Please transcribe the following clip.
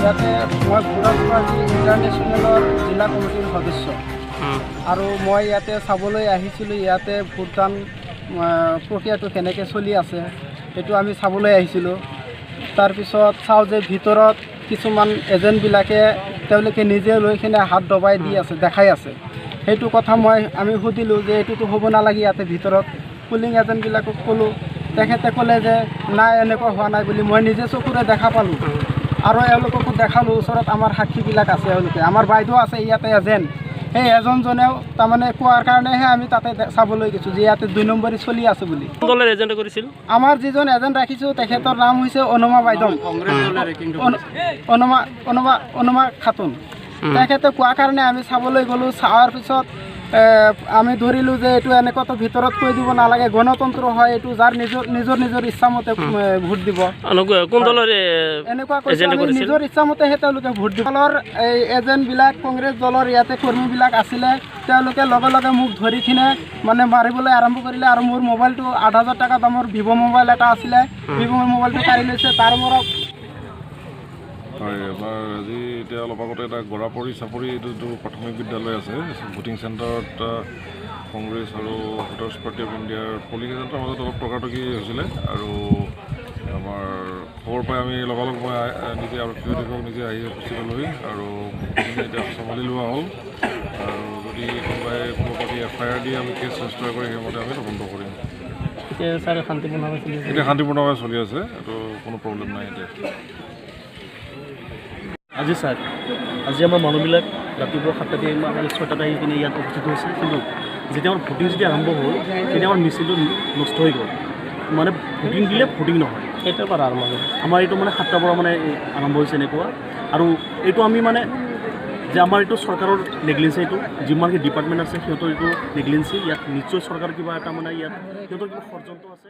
ইয়াতে মই বুঢ়াগোহাঁই ইণ্টাৰনেশ্যনেলৰ জিলা কমিটিৰ সদস্য আৰু মই ইয়াতে চাবলৈ আহিছিলোঁ ইয়াতে ভোটদান প্ৰক্ৰিয়াটো কেনেকৈ চলি আছে সেইটো আমি চাবলৈ আহিছিলোঁ। তাৰপিছত চাওঁ যে ভিতৰত কিছুমান এজেণ্টবিলাকে তেওঁলোকে নিজে লৈ কিনে হাত দবাই দি আছে, দেখাই আছে। সেইটো কথা আমি সুধিলোঁ যে এইটোতো হ'ব নালাগে ইয়াতে ভিতৰত। পুলিং এজেণ্টবিলাকক ক'লোঁ, তেখেতে ক'লে যে নাই এনেকুৱা হোৱা নাই বুলি। মই নিজে চকুৰে দেখা পালোঁ আৰু এওঁলোককো দেখালোঁ, ওচৰত আমাৰ সাক্ষীবিলাক আছে, এওঁলোকে আমাৰ বাইদেউ আছে ইয়াতে এজেণ্ট। সেই এজনজনেও তাৰমানে কোৱাৰ কাৰণেহে আমি তাতে চাবলৈ গৈছোঁ যে ইয়াতে 2 নম্বৰী চলি আছে বুলি। দলৰ এজেণ্ট কৰিছিল আমাৰ যিজন এজেণ্ট ৰাখিছোঁ তেখেতৰ নাম হৈছে অনুমা বাইদেউ, অনুমা খাতুন। তেখেতে কোৱাৰ কাৰণে আমি চাবলৈ গ'লোঁ। চোৱাৰ পিছত আমি ধৰিলোঁ যে এইটো এনেকুৱাতো ভিতৰত কৈ দিব নালাগে, গণতন্ত্ৰ হয় এইটো, যাৰ নিজৰ ইচ্ছামতে ভোট দিব। কোন দলৰ এনেকুৱা নিজৰ ইচ্ছামতেহে তেওঁলোকে ভোট দিব। দলৰ এই এজেণ্টবিলাক কংগ্ৰেছ দলৰ ইয়াতে কৰ্মীবিলাক আছিলে, তেওঁলোকে লগে লগে মোক ধৰি কিনে মানে মাৰিবলৈ আৰম্ভ কৰিলে আৰু মোৰ মোবাইলটো 8,000 টকা দামৰ ভিভ' মোবাইল এটা আছিলে, ভিভ' মোবাইলটো কাঢ়ি লৈছে। তাৰ পৰা হয়, আমাৰ আজি এতিয়া অলপ আগতে এটা গৰাপৰি চাপৰি এইটো প্ৰাথমিক বিদ্যালয় আছে, ভোটিং চেণ্টাৰত কংগ্ৰেছ আৰু ভোটাৰ্ছ পাৰ্টি অফ ইণ্ডিয়াৰ পলিং এজেণ্টৰ মাজত অলপ তৰ্কাতৰ্কি হৈছিলে আৰু আমাৰ খবৰ পাই আমি লগালগ মই নিজে আৰক্ষী অধীক্ষক নিজে আহি উপস্থিত হ'লোহি আৰু এতিয়া চম্ভালি লোৱা হ'ল আৰু যদি কোনোবাই কোনো প্ৰতি FIR দি আমি কেছ ৰেজিষ্টাৰ কৰি সেইমতে আমি তদন্ত কৰিম। এতিয়া শান্তিপূৰ্ণভাৱে চলি আছে, এইটো কোনো প্ৰব্লেম নাই এতিয়া। আজি ছাৰ, আজি আমাৰ মানুহবিলাক ৰাতিপুৱা 7টাতে আমি 6টাত আহি কিনে ইয়াত উপস্থিত হৈছে, কিন্তু যেতিয়া আমাৰ ভোটিং যেতিয়া আৰম্ভ হ'ল তেতিয়া আমাৰ মিছিলটো নষ্ট হৈ গ'ল। মানে ভোটিং দিলে ভোটিং নহয়, সেইটোৰ পৰা আৰম্ভ হ'ল। আমাৰ এইটো মানে 7টাৰ পৰা মানে আৰম্ভ হৈছে এনেকুৱা। আৰু এইটো আমি মানে যে আমাৰ এইটো চৰকাৰৰ নেগলিজেঞ্চি, এইটো যিমানখিনি ডিপাৰ্টমেণ্ট আছে সিহঁতৰ এইটো নেগলিজেঞ্চি। ইয়াত নিশ্চয় চৰকাৰৰ কিবা এটা মানে ইয়াত সিহঁতৰ কিবা ষড়যন্ত্ৰ আছে।